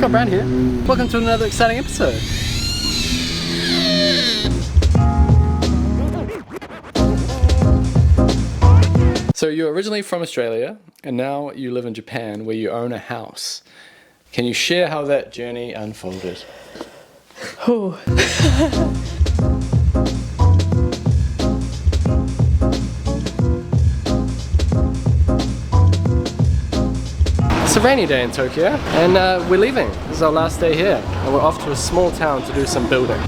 up, Brand here. Welcome to another exciting episode. So you're originally from Australia and now you live in Japan where you own a house. Can you share how that journey unfolded? Oh. It's a rainy day in Tokyo and we're leaving. This is our last day here and we're off to a small town to do some building.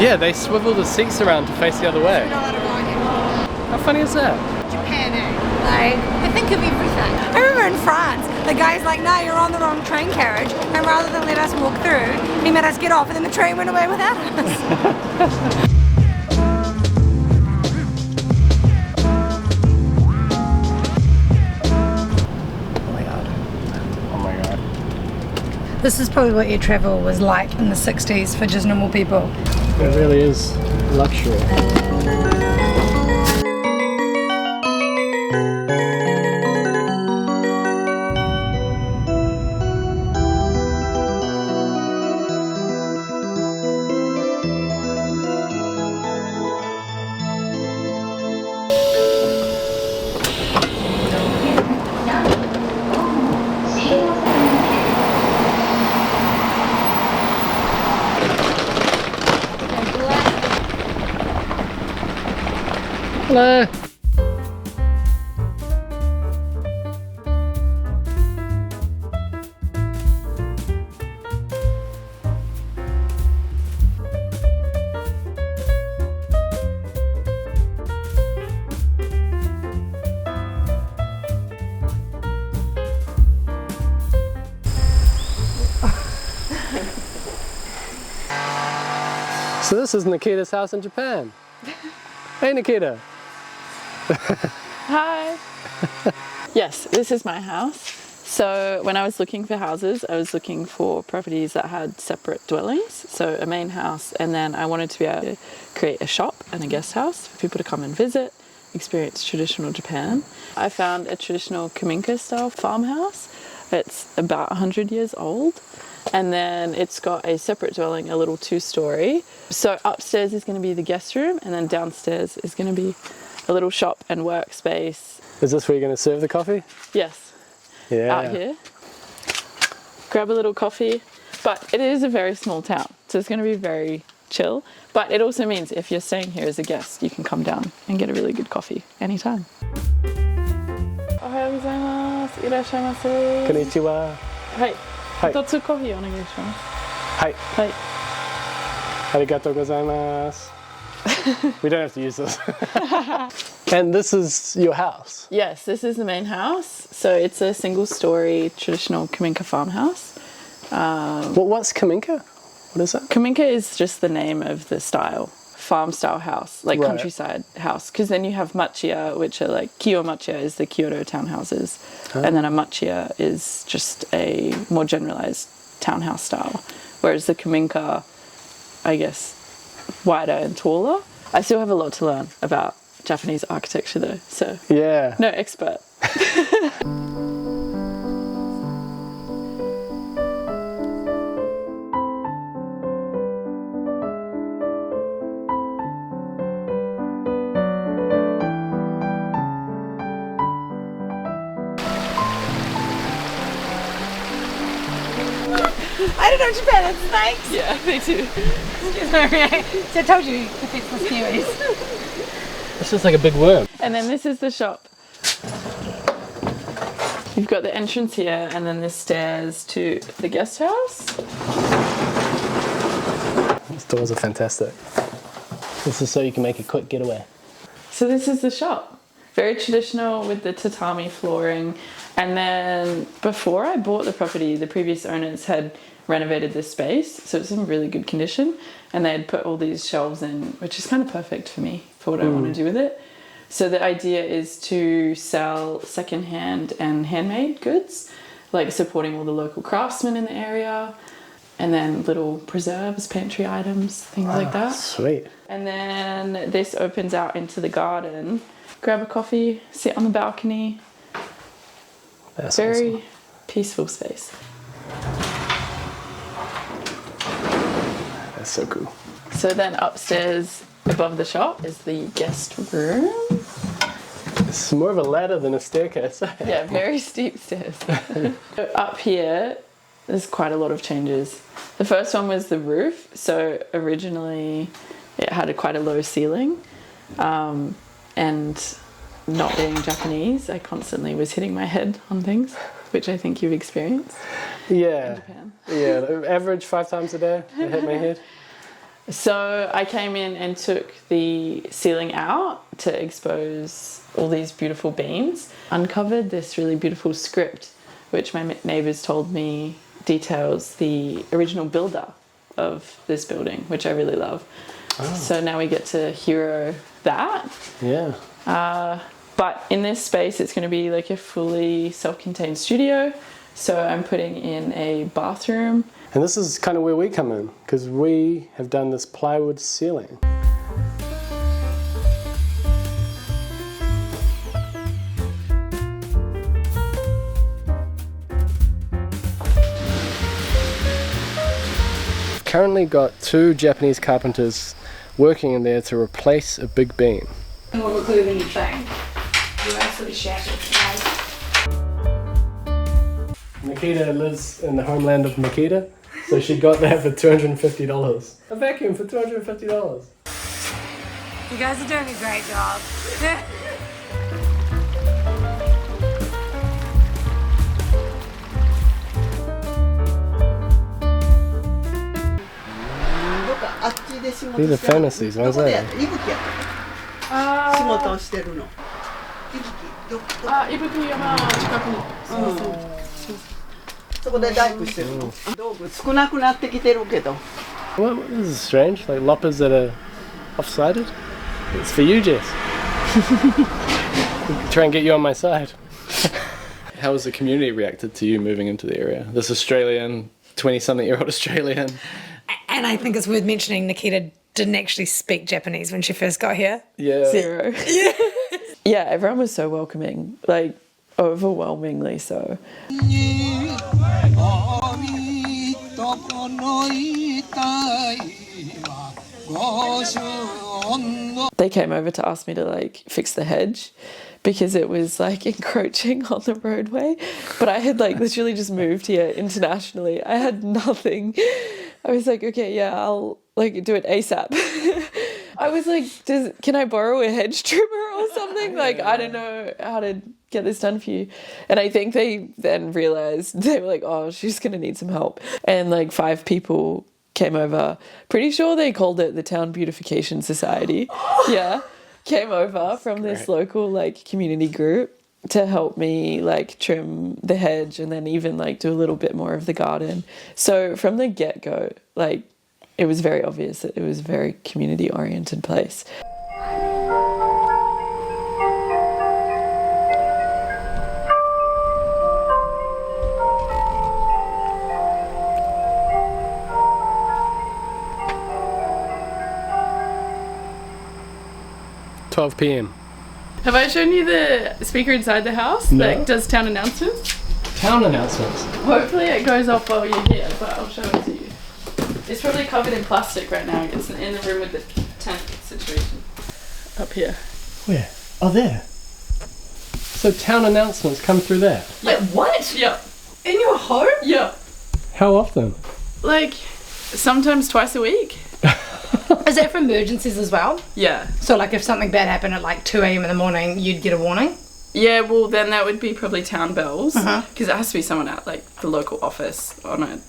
Yeah, they swivel the seats around to face the other way. How funny is that? Japan, like, they think of everything. I remember in France, the guy's like, no, you're on the wrong train carriage, and rather than let us walk through, he made us get off and then the train went away without us. This is probably what air travel was like in the 60s for just normal people. It really is luxury. Hello. So this is Nikita's house in Japan. Hey Nikita. Hi. Yes, this is my house. So when I was looking for houses, I was looking for properties that had separate dwellings, so a main house, and then I wanted to be able to create a shop and a guest house for people to come and visit, experience traditional Japan. I found a traditional Kaminka style farmhouse. It's about 100 years old, and then it's got a separate dwelling, a little 2-story. So upstairs is going to be the guest room, and then downstairs is going to be a little shop and workspace. Is this where you're going to serve the coffee? Yes. Yeah. Out here. Grab a little coffee. But it is a very small town, so it's going to be very chill. But it also means if you're staying here as a guest, you can come down and get a really good coffee anytime. Ohayou gozaimasu. Irashaimase. Konnichiwa. Hai. Hai. 一つコーヒーお願いします。はい。はい。Arigatou gozaimasu. We don't have to use this. And this is your house? Yes, this is the main house. So it's a single-story traditional Kaminka farmhouse. What's Kaminka? What is that? Kaminka is just the name of the style, farm-style house, like countryside house. Because then you have machiya, which are like, Kyo machiya is the Kyoto townhouses. And then a machiya is just a more generalized townhouse style. Whereas the Kaminka, I guess, wider and taller. I still have a lot to learn about Japanese architecture though, so yeah, no expert. I don't know Japan, it's snakes. Yeah, they do. So I told you, defenseless Kiwis. It's just like a big worm. And then this is the shop. You've got the entrance here and then the stairs to the guest house. These doors are fantastic. This is so you can make a quick getaway. So this is the shop. Very traditional with the tatami flooring. And then before I bought the property, the previous owners had renovated this space, so it's in really good condition, and they had put all these shelves in, which is kind of perfect for me for what I want to do with it. So the idea is to sell secondhand and handmade goods, like supporting all the local craftsmen in the area, and then little preserves, pantry items, things like that. Sweet. And then this opens out into the garden. Grab a coffee, sit on the balcony. That's Very awesome. peaceful space. That's so cool. So then upstairs above the shop is the guest room. It's more of a ladder than a staircase. Yeah, very steep stairs. So up here, there's quite a lot of changes. The first one was the roof. So originally it had quite a low ceiling. And not being Japanese, I constantly was hitting my head on things, which I think you've experienced Yeah. in Japan. Yeah, average 5 times a day. I hit my head. So I came in and took the ceiling out to expose all these beautiful beams. Uncovered this really beautiful script, which my neighbours told me details the original builder of this building, which I really love. Oh. So now we get to hero that. Yeah. But in this space, it's going to be like a fully self-contained studio. So I'm putting in a bathroom. And this is kind of where we come in, because we have done this plywood ceiling. We've currently got 2 Japanese carpenters working in there to replace a big beam. More of a glue than you think. You're absolutely shattered today. Nikita lives in the homeland of Nikita, so she got that for $250. A vacuum for $250. You guys are doing a great job. These are famous, these ones, aren't they? 仕事をしてるの。伊吹山近くに。そこで大工してるの。道具少なくなってきてるけど。 What, this is strange, like loppers that are off-sided. It's for you, Jess. Try and get you on my side. How has the community reacted to you moving into the area? This Australian, 20-something-year-old Australian. And I think it's worth mentioning Nikita didn't actually speak Japanese when she first got here. Yeah. 0. Yeah, everyone was so welcoming, like overwhelmingly so. They came over to ask me to like fix the hedge because it was like encroaching on the roadway. But I had like literally just moved here internationally. I had nothing. I was like, okay, yeah, I'll like do it ASAP. I was like, can I borrow a hedge trimmer or something? Like, I don't know how to get this done for you. And I think they then realized, they were like, oh, she's going to need some help. And like 5 people came over. Pretty sure they called it the Town Beautification Society. Yeah. Came over from this local like community group to help me like trim the hedge and then even like do a little bit more of the garden. So from the get-go, like it was very obvious that it was a very community-oriented place. $12 p.m. Have I shown you the speaker inside the house that does town announcements? Town announcements. Hopefully it goes off while you're here, but I'll show it to you. It's probably covered in plastic right now. It's in the room with the tent situation. Up here. Where? Oh, there. So town announcements come through that. Like, what? Yeah. In your home? Yeah. How often? Like, sometimes twice a week. Is that for emergencies as well? Yeah. So like if something bad happened at like 2 a.m. in the morning, you'd get a warning? Yeah, well then that would be probably town bells. Because it has to be someone at like the local office on a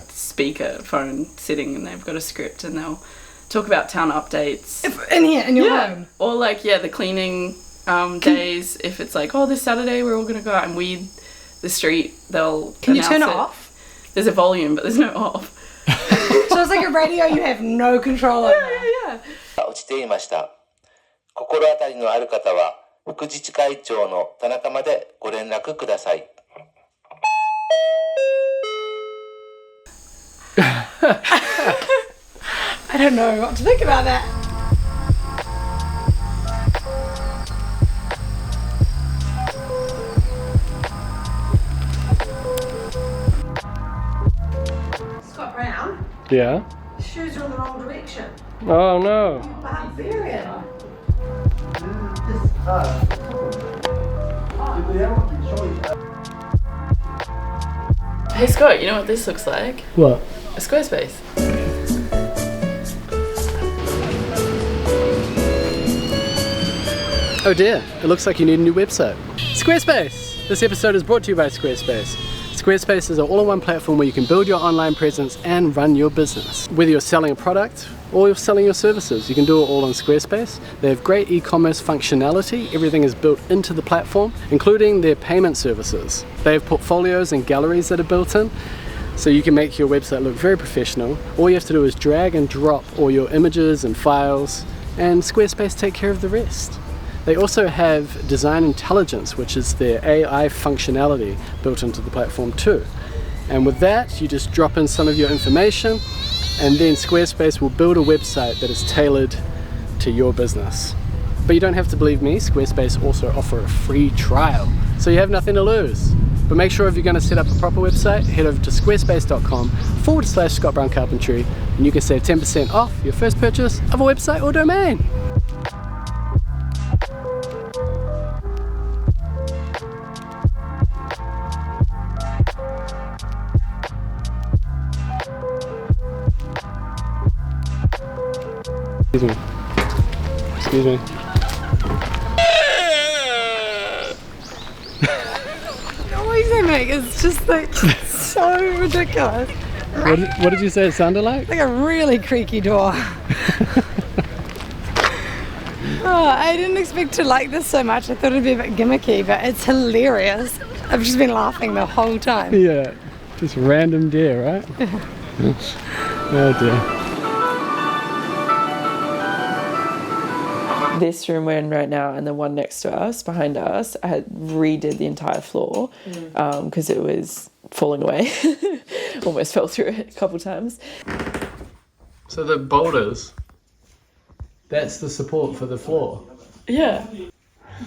speaker phone sitting and they've got a script and they'll talk about town updates. In here, in your home? Or like, the cleaning days. If it's like, oh, this Saturday we're all going to go out and weed the street, they'll Can you announce turn it off? There's a volume, but there's no off. So it's like a radio you have no control over. Yeah. 落ちていました。心当たりのある方は副自治会長の田中までご連絡ください。I don't know what to think about that. Yeah. Shoes are in the wrong direction. Oh no. Barbarian. Hey Scott, you know what this looks like? What? A Squarespace. Oh dear, it looks like you need a new website. Squarespace! This episode is brought to you by Squarespace. Squarespace is an all-in-one platform where you can build your online presence and run your business. Whether you're selling a product or you're selling your services, you can do it all on Squarespace. They have great e-commerce functionality. Everything is built into the platform, including their payment services. They have portfolios and galleries that are built in, so you can make your website look very professional. All you have to do is drag and drop all your images and files, and Squarespace take care of the rest. They also have Design Intelligence, which is their AI functionality built into the platform too. And with that, you just drop in some of your information, and then Squarespace will build a website that is tailored to your business. But you don't have to believe me, Squarespace also offer a free trial, so you have nothing to lose. But make sure if you're going to set up a proper website, head over to squarespace.com/Scott Brown Carpentry, and you can save 10% off your first purchase of a website or domain. Excuse me. Excuse me. The noise they make is just like so ridiculous. What did you say it sounded like? Like a really creaky door. Oh, I didn't expect to like this so much. I thought it'd be a bit gimmicky, but it's hilarious. I've just been laughing the whole time. Yeah, just random deer, right? Oh dear. This room we're in right now and the one next to us, behind us, I had redid the entire floor because it was falling away. Almost fell through it a couple times. So the boulders, that's the support for the floor. Yeah.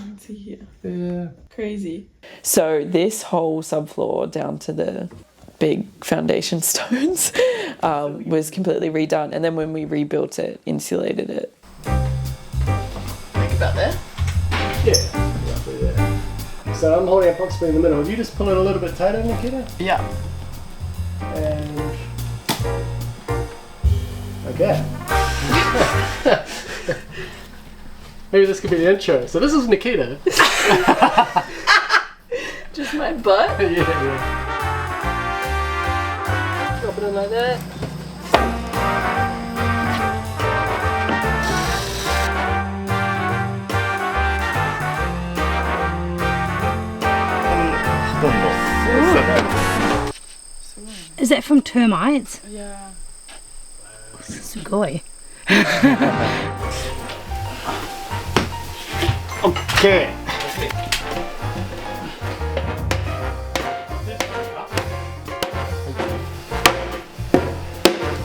Let's see here. Yeah. Crazy. So this whole subfloor down to the big foundation stones was completely redone, and then when we rebuilt it, insulated it. About there? Yeah, roughly there. So I'm holding approximately in the middle. If you just pull it a little bit tighter, Nikita? Yeah. And... okay. Maybe this could be the intro. So this is Nikita. Just my butt? Yeah. Drop it in like that. Is that from termites? Yeah. Sugoi. Okay.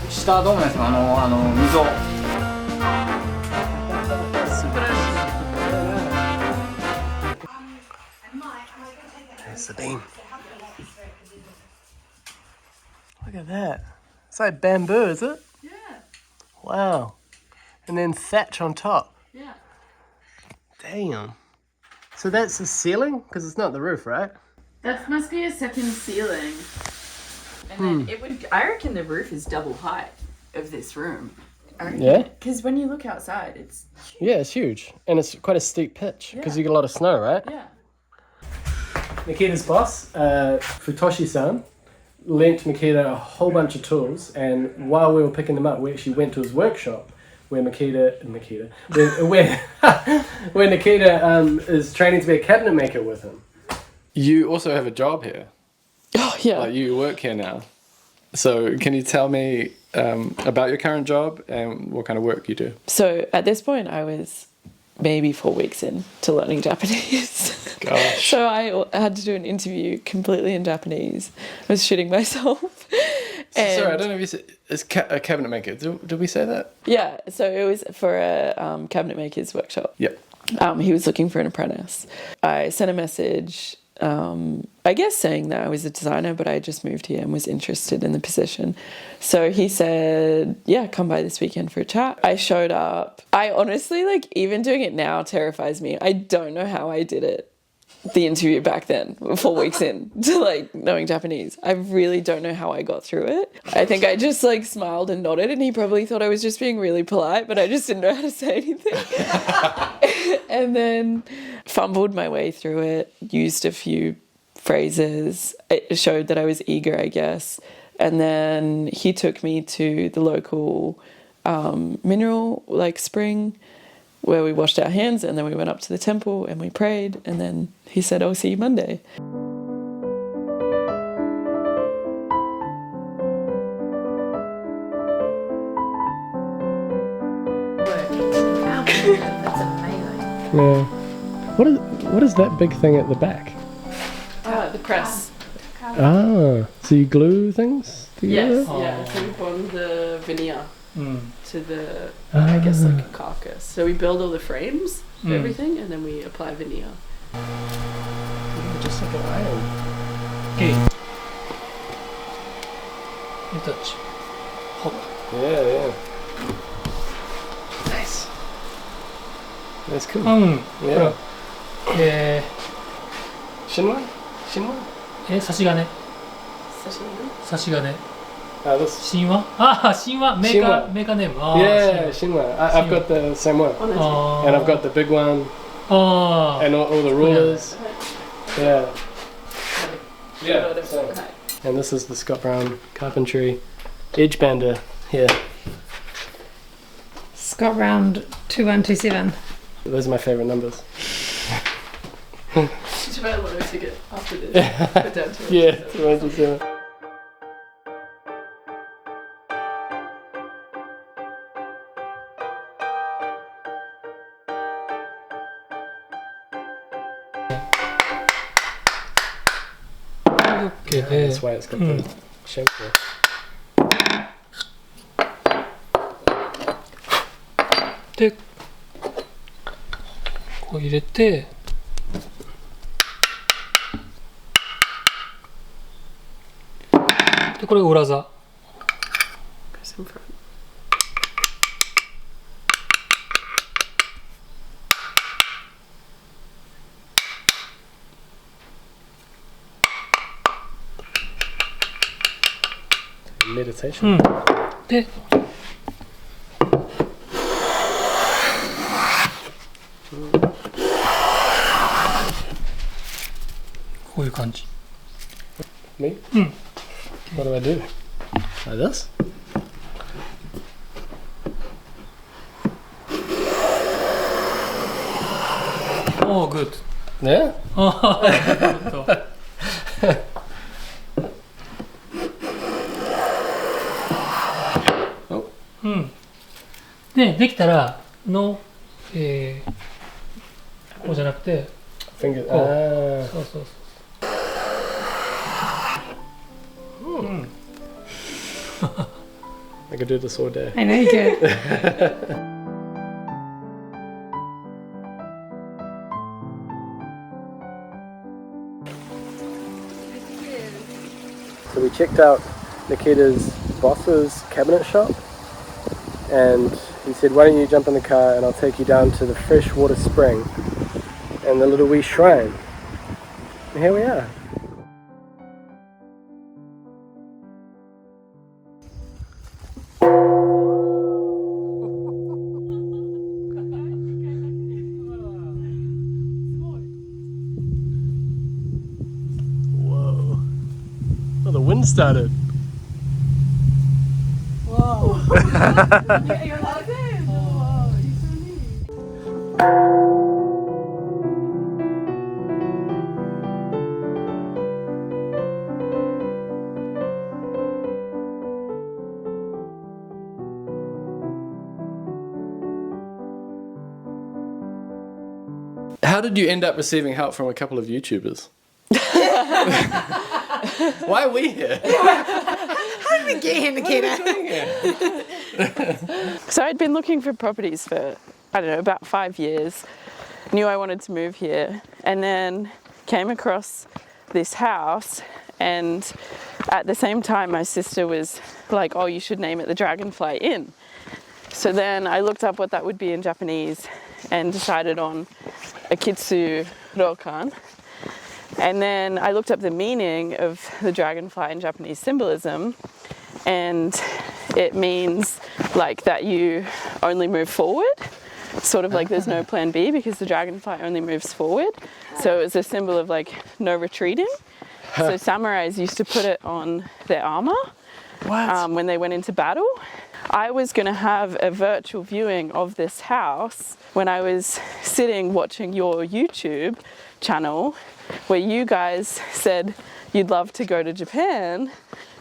下どうなんですか溝。There's the beam. Look at that. It's like bamboo, is it? Yeah. Wow. And then thatch on top. Yeah. Damn. So that's the ceiling? Because it's not the roof, right? That must be a second ceiling. And then it would, I reckon the roof is double height of this room. Yeah? Because when you look outside, it's... Yeah, it's huge. And it's quite a steep pitch because you get a lot of snow, right? Yeah. Nikita's boss, Futoshi-san, lent Nikita a whole bunch of tools, and while we were picking them up, we actually went to his workshop where Nikita is training to be a cabinet maker with him. You also have a job here. Oh, yeah. Like you work here now. So can you tell me about your current job and what kind of work you do? So at this point, I was maybe 4 weeks in to learning Japanese. Gosh. So I had to do an interview completely in Japanese. I was shitting myself. And sorry, I don't know if you said it's a cabinet maker. Did we say that? yeah, so it was for a cabinet maker's workshop. Yep. He was looking for an apprentice. I sent a message I guess saying that I was a designer, but I just moved here and was interested in the position. So he said, yeah, come by this weekend for a chat. I showed up. I honestly, like, even doing it now terrifies me. I don't know how I did it. The interview back then, 4 weeks in to like knowing Japanese. I really don't know how I got through it. I think I just like smiled and nodded, and he probably thought I was just being really polite, but I just didn't know how to say anything. And then fumbled my way through it, used a few phrases. It showed that I was eager, I guess. And then he took me to the local mineral like spring, where we washed our hands, and then we went up to the temple and we prayed, and then he said, I'll see you Monday. That's amazing. Yeah. What is that big thing at the back? The press. Ah, so you glue things together? Yes, yeah. So we bond the veneer to the, I guess, like a carcass. So we build all the frames of everything, and then we apply veneer. Just like an iron. Okay. You touch. Hop. Yeah. Nice. That's cool. Yeah. Shinwa? 差し金 差し金 This. 神話神話メーカーネーム Yeah, Shinwa. I've got the same one. And I've got the big one. And all the rulers. Yeah. So. And this is the Scott Brown Carpentry Edge Bander here. Scott Round 2127. Those are my favourite numbers. Should I lotto ticket after this? Put down to it. Yeah, 2127. OK で That's why it's got the shape there. でこう入れてでこれが裏座 Goes in front. Meditation. でこういう感じ Me? What do I do? Like this? Oh, good. Yeah? で、できたらの、こうじゃなくて Finger. こう Ah. そうそうそう I could do this all day. I know you could. So we checked out Nikita's boss's cabinet shop, and he said, why don't you jump in the car and I'll take you down to the freshwater spring and the little wee shrine. And here we are. Whoa. Oh, the wind started. Whoa. You're like this. Whoa, he's so neat. How did you end up receiving help from a couple of YouTubers? Why are we here? How did we get here, Nikita? So I'd been looking for properties for, I don't know, about 5 years. Knew I wanted to move here. And then came across this house, and at the same time my sister was like, oh, you should name it the Dragonfly Inn. So then I looked up what that would be in Japanese and decided on Akitsu Rokan. And then I looked up the meaning of the dragonfly in Japanese symbolism, and it means like that you only move forward, sort of like there's no plan B because the dragonfly only moves forward. So it's a symbol of like no retreating. So samurais used to put it on their armor when they went into battle. I was going to have a virtual viewing of this house when I was sitting watching your YouTube channel where you guys said you'd love to go to Japan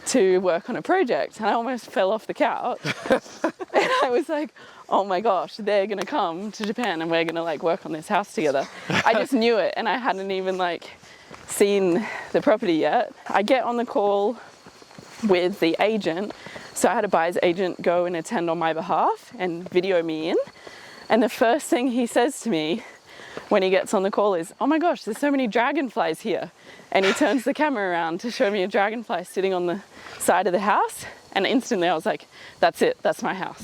to work on a project, and I almost fell off the couch. And I was like, oh my gosh, they're going to come to Japan and we're going to like work on this house together. I just knew it, and I hadn't even like seen the property yet. I get on the call with the agent, so I had a buyer's agent go and attend on my behalf and video me in, and the first thing he says to me when he gets on the call is, oh my gosh, there's so many dragonflies here. And he turns the camera around to show me a dragonfly sitting on the side of the house, and instantly I was like, that's it, that's my house.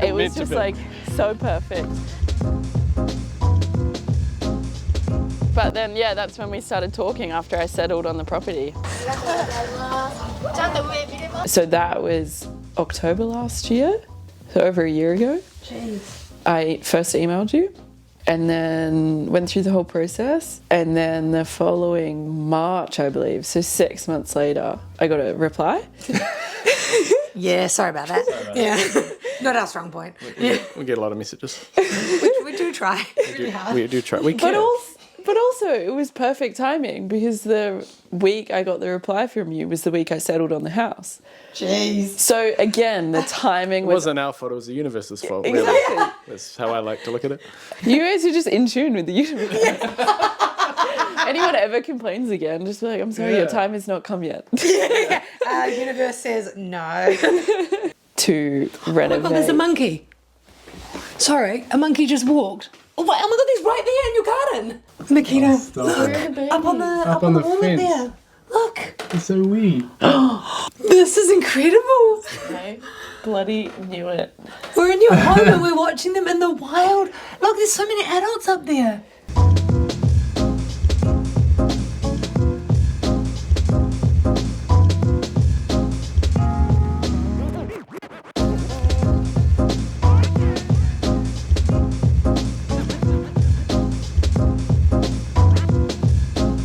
It was just like so perfect. But then, yeah, that's when we started talking after I settled on the property. So that was October last year, so over a year ago. Jeez. I first emailed you and then went through the whole process. And then the following March, I believe, so 6 months later, I got a reply. Yeah, sorry about that. Yeah, not our strong point. We get a lot of messages. We do try. We do try. We can. But also, it was perfect timing because the week I got the reply from you was the week I settled on the house. Jeez. So again, the timing It wasn't our fault, it was the universe's fault. Exactly. Really. That's how I like to look at it. You guys are just in tune with the universe. Anyone ever complains again, just be like, I'm sorry, your time has not come yet. Universe says no. To renovate. Oh my God, there's a monkey. Sorry, a monkey just walked. Oh my God, he's right there in your garden. Makita, look, up on the wall fence. there. Look. It's so wee. This is incredible. I bloody knew it. We're in your home and we're watching them in the wild. Look, there's so many adults up there.